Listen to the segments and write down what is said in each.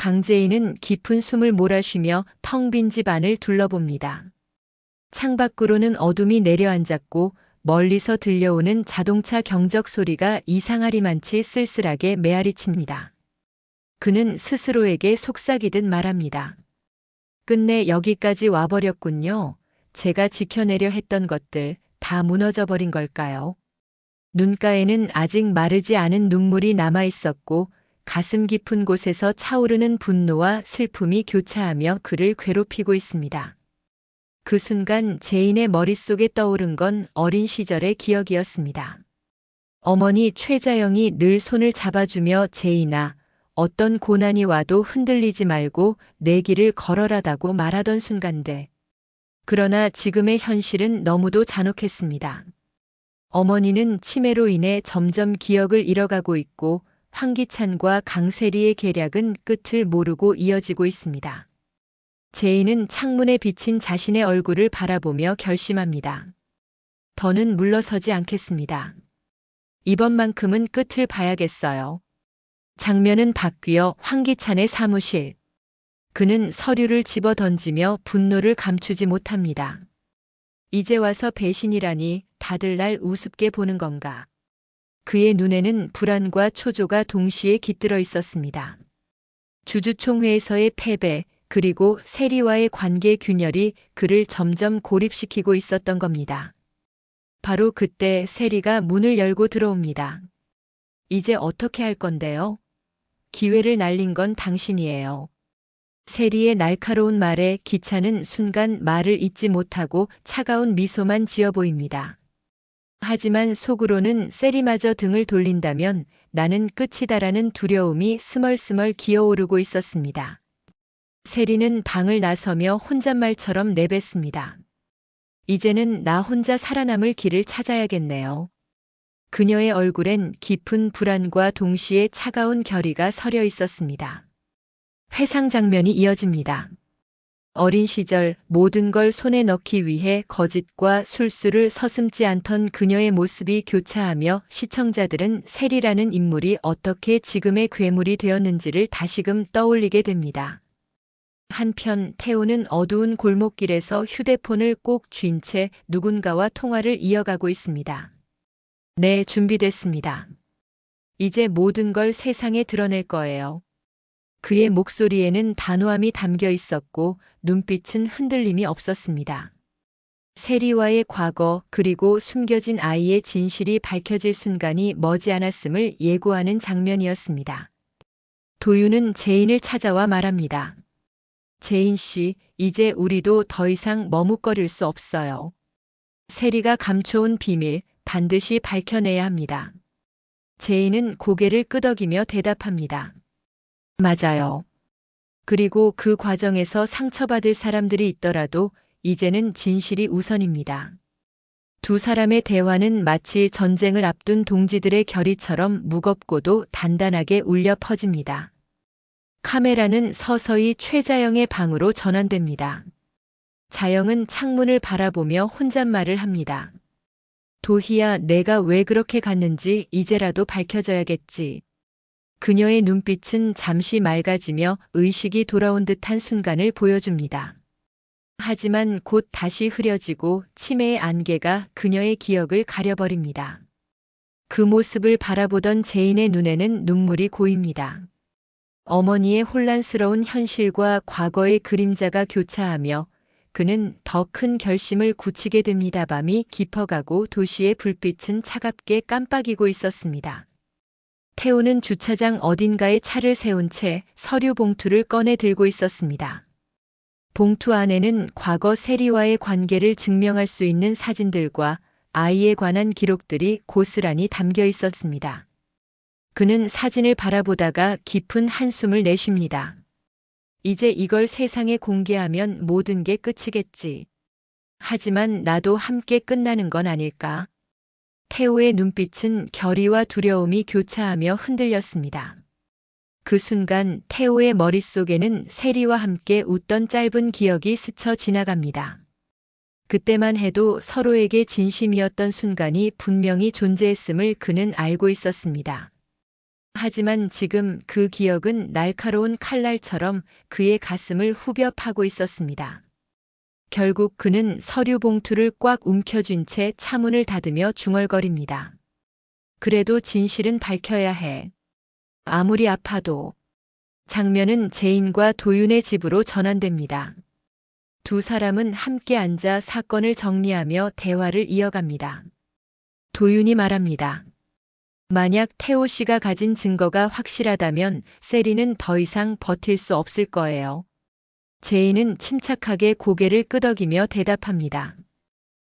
강재인은 깊은 숨을 몰아쉬며 텅 빈 집 안을 둘러봅니다. 창밖으로는 어둠이 내려앉았고 멀리서 들려오는 자동차 경적 소리가 이상하리만치 쓸쓸하게 메아리칩니다. 그는 스스로에게 속삭이듯 말합니다. 끝내 여기까지 와버렸군요. 제가 지켜내려 했던 것들 다 무너져 버린 걸까요? 눈가에는 아직 마르지 않은 눈물이 남아 있었고 가슴 깊은 곳에서 차오르는 분노와 슬픔이 교차하며 그를 괴롭히고 있습니다. 그 순간 제인의 머릿속에 떠오른 건 어린 시절의 기억이었습니다. 어머니 최자영이 늘 손을 잡아주며 제인아, 어떤 고난이 와도 흔들리지 말고 내 길을 걸어라다고 말하던 순간들. 그러나 지금의 현실은 너무도 잔혹했습니다. 어머니는 치매로 인해 점점 기억을 잃어가고 있고 황기찬과 강세리의 계략은 끝을 모르고 이어지고 있습니다. 제인은 창문에 비친 자신의 얼굴을 바라보며 결심합니다. 더는 물러서지 않겠습니다. 이번만큼은 끝을 봐야겠어요. 장면은 바뀌어 황기찬의 사무실. 그는 서류를 집어 던지며 분노를 감추지 못합니다. 이제 와서 배신이라니 다들 날 우습게 보는 건가. 그의 눈에는 불안과 초조가 동시에 깃들어 있었습니다. 주주총회에서의 패배, 그리고 세리와의 관계 균열이 그를 점점 고립시키고 있었던 겁니다. 바로 그때 세리가 문을 열고 들어옵니다. 이제 어떻게 할 건데요? 기회를 날린 건 당신이에요. 세리의 날카로운 말에 기찬은 순간 말을 잇지 못하고 차가운 미소만 지어 보입니다. 하지만 속으로는 세리마저 등을 돌린다면 나는 끝이다라는 두려움이 스멀스멀 기어오르고 있었습니다. 세리는 방을 나서며 혼잣말처럼 내뱉습니다. 이제는 나 혼자 살아남을 길을 찾아야겠네요. 그녀의 얼굴엔 깊은 불안과 동시에 차가운 결의가 서려 있었습니다. 회상 장면이 이어집니다. 어린 시절 모든 걸 손에 넣기 위해 거짓과 술수를 서슴지 않던 그녀의 모습이 교차하며 시청자들은 세리라는 인물이 어떻게 지금의 괴물이 되었는지를 다시금 떠올리게 됩니다. 한편 태호는 어두운 골목길에서 휴대폰을 꼭 쥔 채 누군가와 통화를 이어가고 있습니다. 네, 준비됐습니다. 이제 모든 걸 세상에 드러낼 거예요. 그의 목소리에는 단호함이 담겨 있었고 눈빛은 흔들림이 없었습니다. 세리와의 과거 그리고 숨겨진 아이의 진실이 밝혀질 순간이 머지않았음을 예고하는 장면이었습니다. 도윤은 제인을 찾아와 말합니다. 제인 씨, 이제 우리도 더 이상 머뭇거릴 수 없어요. 세리가 감춰온 비밀 반드시 밝혀내야 합니다. 제인은 고개를 끄덕이며 대답합니다. 맞아요. 그리고 그 과정에서 상처받을 사람들이 있더라도 이제는 진실이 우선입니다. 두 사람의 대화는 마치 전쟁을 앞둔 동지들의 결의처럼 무겁고도 단단하게 울려 퍼집니다. 카메라는 서서히 최자영의 방으로 전환됩니다. 자영은 창문을 바라보며 혼잣말을 합니다. 도희야, 내가 왜 그렇게 갔는지 이제라도 밝혀져야겠지. 그녀의 눈빛은 잠시 맑아지며 의식이 돌아온 듯한 순간을 보여줍니다. 하지만 곧 다시 흐려지고 치매의 안개가 그녀의 기억을 가려버립니다. 그 모습을 바라보던 제인의 눈에는 눈물이 고입니다. 어머니의 혼란스러운 현실과 과거의 그림자가 교차하며 그는 더 큰 결심을 굳히게 됩니다. 밤이 깊어가고 도시의 불빛은 차갑게 깜빡이고 있었습니다. 태호는 주차장 어딘가에 차를 세운 채 서류 봉투를 꺼내 들고 있었습니다. 봉투 안에는 과거 세리와의 관계를 증명할 수 있는 사진들과 아이에 관한 기록들이 고스란히 담겨 있었습니다. 그는 사진을 바라보다가 깊은 한숨을 내쉽니다. 이제 이걸 세상에 공개하면 모든 게 끝이겠지. 하지만 나도 함께 끝나는 건 아닐까? 태호의 눈빛은 결의와 두려움이 교차하며 흔들렸습니다. 그 순간 태호의 머릿속에는 세리와 함께 웃던 짧은 기억이 스쳐 지나갑니다. 그때만 해도 서로에게 진심이었던 순간이 분명히 존재했음을 그는 알고 있었습니다. 하지만 지금 그 기억은 날카로운 칼날처럼 그의 가슴을 후벼 파고 있었습니다. 결국 그는 서류 봉투를 꽉 움켜쥔 채 차문을 닫으며 중얼거립니다. 그래도 진실은 밝혀야 해. 아무리 아파도. 장면은 제인과 도윤의 집으로 전환됩니다. 두 사람은 함께 앉아 사건을 정리하며 대화를 이어갑니다. 도윤이 말합니다. 만약 태호 씨가 가진 증거가 확실하다면 세리는 더 이상 버틸 수 없을 거예요. 제인은 침착하게 고개를 끄덕이며 대답합니다.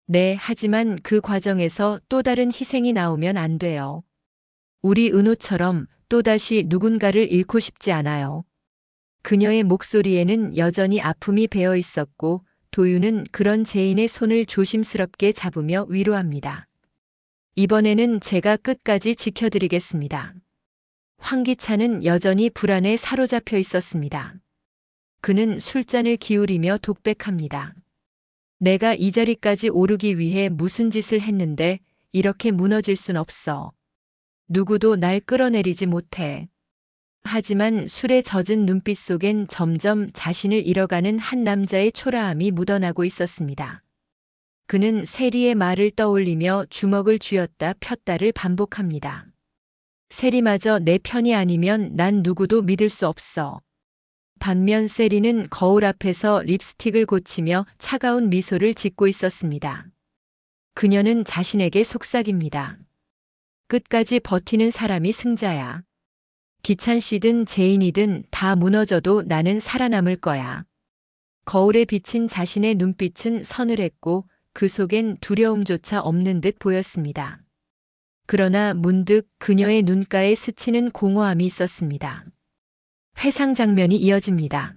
네, 하지만 그 과정에서 또 다른 희생이 나오면 안 돼요. 우리 은호처럼 또다시 누군가를 잃고 싶지 않아요. 그녀의 목소리에는 여전히 아픔이 배어 있었고 도윤은 그런 제인의 손을 조심스럽게 잡으며 위로합니다. 이번에는 제가 끝까지 지켜드리겠습니다. 황기찬은 여전히 불안에 사로잡혀 있었습니다. 그는 술잔을 기울이며 독백합니다. 내가 이 자리까지 오르기 위해 무슨 짓을 했는데 이렇게 무너질 순 없어. 누구도 날 끌어내리지 못해. 하지만 술에 젖은 눈빛 속엔 점점 자신을 잃어가는 한 남자의 초라함이 묻어나고 있었습니다. 그는 세리의 말을 떠올리며 주먹을 쥐었다 폈다를 반복합니다. 세리마저 내 편이 아니면 난 누구도 믿을 수 없어. 반면 세리는 거울 앞에서 립스틱을 고치며 차가운 미소를 짓고 있었습니다. 그녀는 자신에게 속삭입니다. 끝까지 버티는 사람이 승자야. 기찬 씨든 제인이든 다 무너져도 나는 살아남을 거야. 거울에 비친 자신의 눈빛은 서늘했고 그 속엔 두려움조차 없는 듯 보였습니다. 그러나 문득 그녀의 눈가에 스치는 공허함이 있었습니다. 회상 장면이 이어집니다.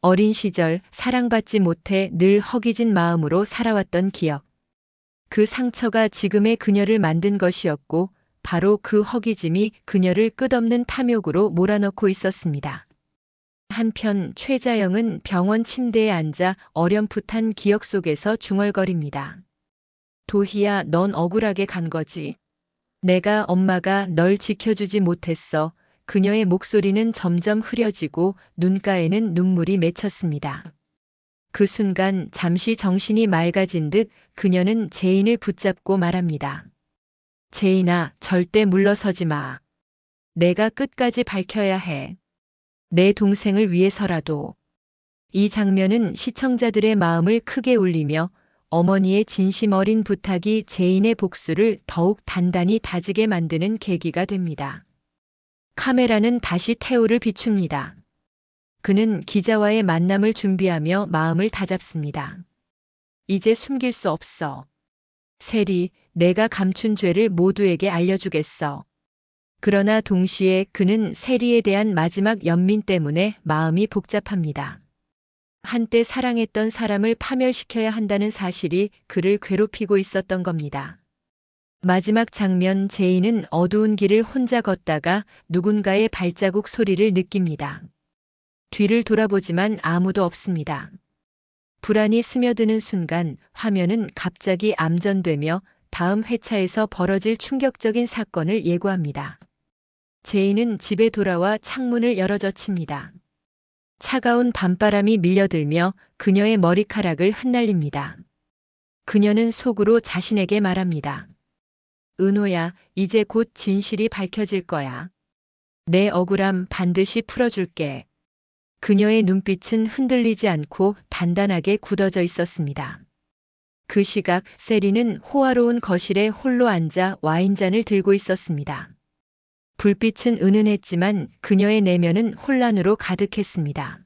어린 시절 사랑받지 못해 늘 허기진 마음으로 살아왔던 기억. 그 상처가 지금의 그녀를 만든 것이었고 바로 그 허기짐이 그녀를 끝없는 탐욕으로 몰아넣고 있었습니다. 한편 최자영은 병원 침대에 앉아 어렴풋한 기억 속에서 중얼거립니다. 도희야, 넌 억울하게 간 거지. 내가 엄마가 널 지켜주지 못했어. 그녀의 목소리는 점점 흐려지고 눈가에는 눈물이 맺혔습니다. 그 순간 잠시 정신이 맑아진 듯 그녀는 제인을 붙잡고 말합니다. 제인아, 절대 물러서지 마. 내가 끝까지 밝혀야 해. 내 동생을 위해서라도. 이 장면은 시청자들의 마음을 크게 울리며 어머니의 진심 어린 부탁이 제인의 복수를 더욱 단단히 다지게 만드는 계기가 됩니다. 카메라는 다시 태호를 비춥니다. 그는 기자와의 만남을 준비하며 마음을 다잡습니다. 이제 숨길 수 없어. 세리, 내가 감춘 죄를 모두에게 알려주겠어. 그러나 동시에 그는 세리에 대한 마지막 연민 때문에 마음이 복잡합니다. 한때 사랑했던 사람을 파멸시켜야 한다는 사실이 그를 괴롭히고 있었던 겁니다. 마지막 장면, 제인은 어두운 길을 혼자 걷다가 누군가의 발자국 소리를 느낍니다. 뒤를 돌아보지만 아무도 없습니다. 불안이 스며드는 순간 화면은 갑자기 암전되며 다음 회차에서 벌어질 충격적인 사건을 예고합니다. 제인은 집에 돌아와 창문을 열어젖힙니다. 차가운 밤바람이 밀려들며 그녀의 머리카락을 흩날립니다. 그녀는 속으로 자신에게 말합니다. 은호야, 이제 곧 진실이 밝혀질 거야. 내 억울함 반드시 풀어줄게. 그녀의 눈빛은 흔들리지 않고 단단하게 굳어져 있었습니다. 그 시각 세리는 호화로운 거실에 홀로 앉아 와인잔을 들고 있었습니다. 불빛은 은은했지만 그녀의 내면은 혼란으로 가득했습니다.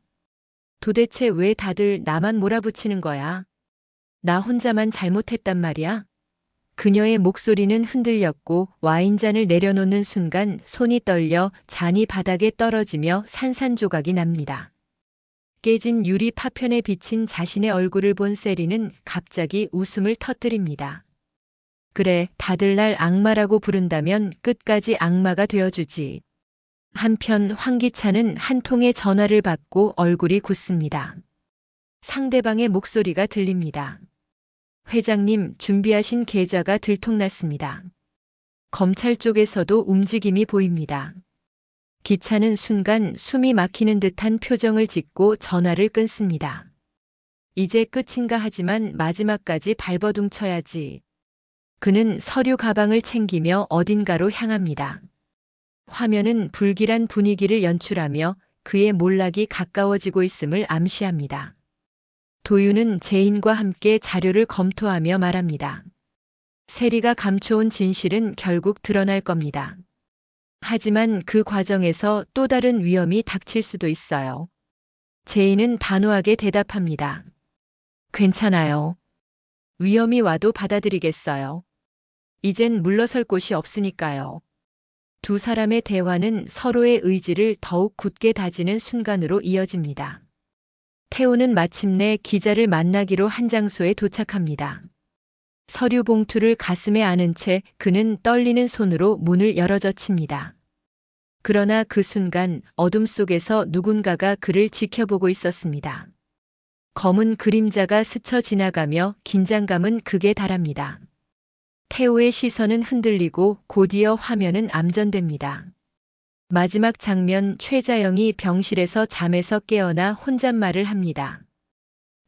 도대체 왜 다들 나만 몰아붙이는 거야? 나 혼자만 잘못했단 말이야? 그녀의 목소리는 흔들렸고 와인잔을 내려놓는 순간 손이 떨려 잔이 바닥에 떨어지며 산산조각이 납니다. 깨진 유리 파편에 비친 자신의 얼굴을 본 세리는 갑자기 웃음을 터뜨립니다. 그래, 다들 날 악마라고 부른다면 끝까지 악마가 되어주지. 한편 황기찬은 한 통의 전화를 받고 얼굴이 굳습니다. 상대방의 목소리가 들립니다. 회장님, 준비하신 계좌가 들통났습니다. 검찰 쪽에서도 움직임이 보입니다. 기차는 순간 숨이 막히는 듯한 표정을 짓고 전화를 끊습니다. 이제 끝인가 하지만 마지막까지 발버둥 쳐야지. 그는 서류 가방을 챙기며 어딘가로 향합니다. 화면은 불길한 분위기를 연출하며 그의 몰락이 가까워지고 있음을 암시합니다. 도윤은 제인과 함께 자료를 검토하며 말합니다. 세리가 감춰온 진실은 결국 드러날 겁니다. 하지만 그 과정에서 또 다른 위험이 닥칠 수도 있어요. 제인은 단호하게 대답합니다. 괜찮아요. 위험이 와도 받아들이겠어요. 이젠 물러설 곳이 없으니까요. 두 사람의 대화는 서로의 의지를 더욱 굳게 다지는 순간으로 이어집니다. 태호는 마침내 기자를 만나기로 한 장소에 도착합니다. 서류 봉투를 가슴에 안은 채 그는 떨리는 손으로 문을 열어젖힙니다. 그러나 그 순간 어둠 속에서 누군가가 그를 지켜보고 있었습니다. 검은 그림자가 스쳐 지나가며 긴장감은 극에 달합니다. 태호의 시선은 흔들리고 곧이어 화면은 암전됩니다. 마지막 장면, 최자영이 병실에서 잠에서 깨어나 혼잣말을 합니다.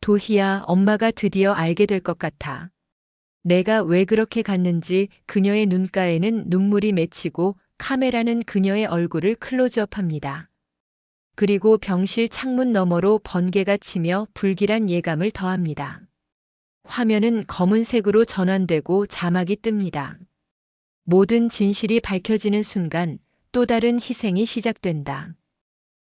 도희야, 엄마가 드디어 알게 될 것 같아. 내가 왜 그렇게 갔는지. 그녀의 눈가에는 눈물이 맺히고 카메라는 그녀의 얼굴을 클로즈업합니다. 그리고 병실 창문 너머로 번개가 치며 불길한 예감을 더합니다. 화면은 검은색으로 전환되고 자막이 뜹니다. 모든 진실이 밝혀지는 순간 또 다른 희생이 시작된다.